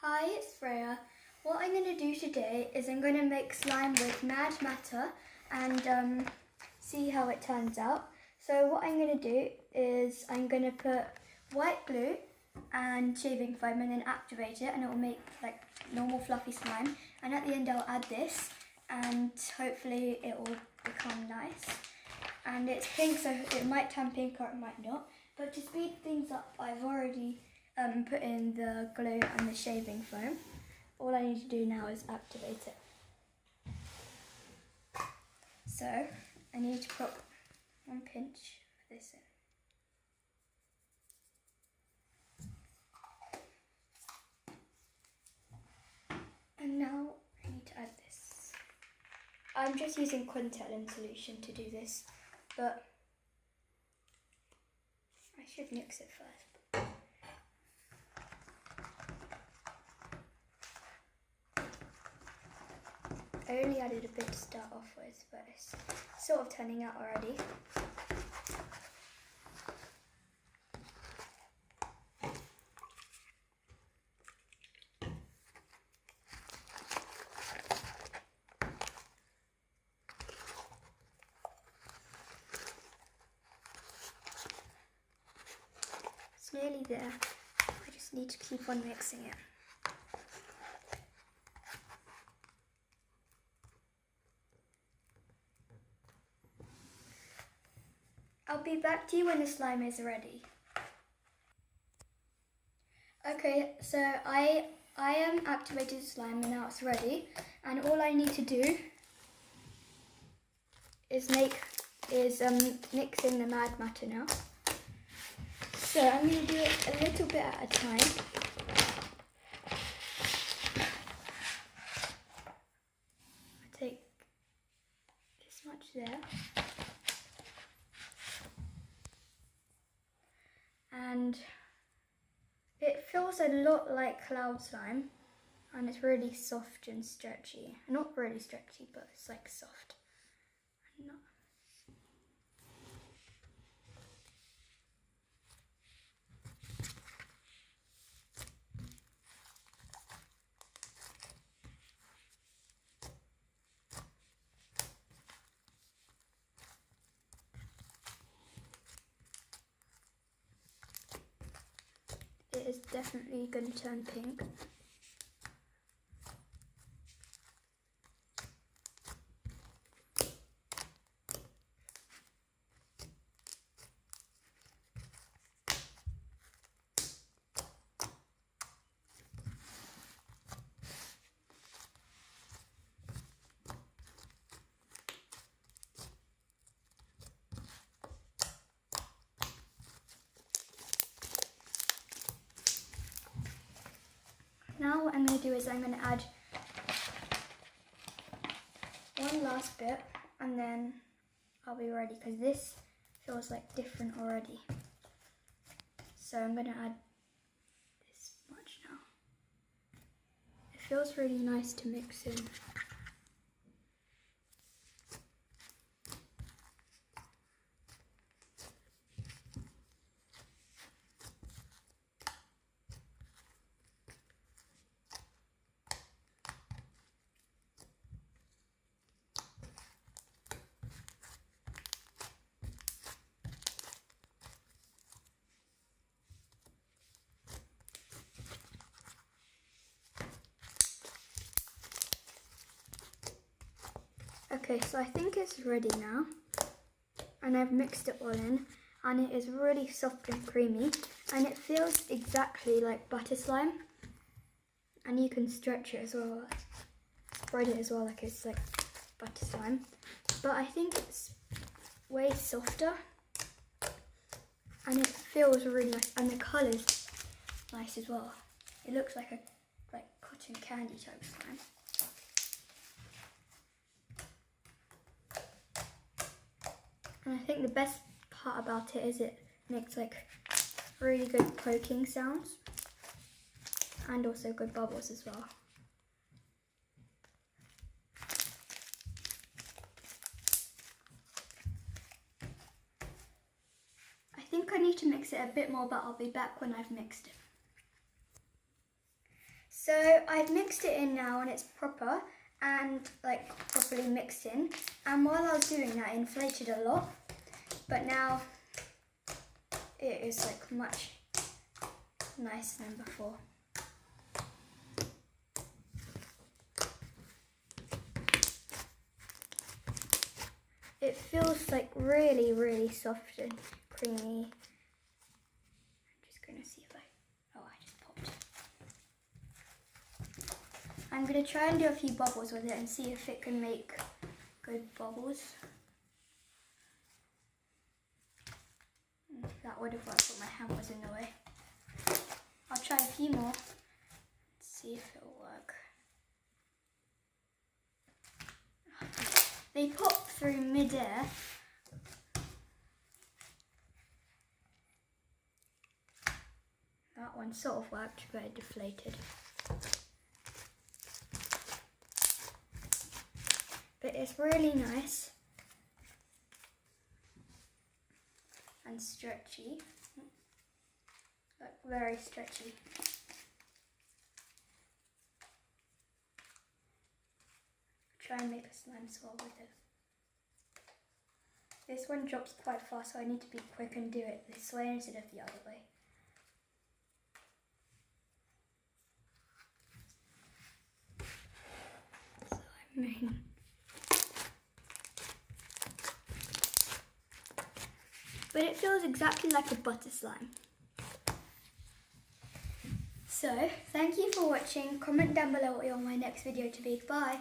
Hi, it's Freya. What I'm going to do today is I'm going to make slime with Mad Mattr and see how it turns out. So what I'm going to do is I'm going to put white glue and shaving foam and then activate it, and it will make like normal fluffy slime. And at the end I'll add this and hopefully it will become nice. And it's pink, so it might turn pink or it might not. But to speed things up, I've already put in the glue and the shaving foam. All I need to do now is activate it. So I need to put one pinch of this in. And now I need to add this. I'm just using quintilline solution to do this, but I should mix it first. I only added a bit to start off with, but it's sort of turning out already. It's nearly there. I just need to keep on mixing it. I'll be back to you when the slime is ready. Okay, so I activated the slime and now it's ready. And all I need to do is mix in the Mad Mattr now. So I'm going to do it a little bit at a time. I take this much there. And it feels a lot like cloud slime, and it's really soft and stretchy. Not really stretchy, but it's like soft. Not. It is definitely going to turn pink. Now what I'm going to do is I'm going to add one last bit and then I'll be ready, because this feels like different already. So I'm going to add this much now. It feels really nice to mix in. Okay, so I think it's ready now, and I've mixed it all in, and it is really soft and creamy, and it feels exactly like butter slime, and you can stretch it as well, spread it as well like it's like butter slime, but I think it's way softer, and it feels really nice, and the colour's nice as well. It looks like a cotton candy type slime. And I think the best part about it is it makes like really good poking sounds and also good bubbles as well. I think I need to mix it a bit more, but I'll be back when I've mixed it. So I've mixed it in now and it's proper and like properly mixed in. And while I was doing that, it inflated a lot. But now it is like much nicer than before. It feels like really, really soft and creamy. I'm just going to see if I just popped. I'm going to try and do a few bubbles with it and see if it can make good bubbles. That would have worked, but my hand was in the way. I'll try a few more, see if it'll work. They pop through mid-air. That one sort of worked, but it deflated. But it's really nice and stretchy. Like very stretchy. Try and make a slime swirl with it. This one drops quite fast, so I need to be quick and do it this way instead of the other way. Slime. But it feels exactly like a butter slime. So, thank you for watching. Comment down below what you want my next video to be. Bye!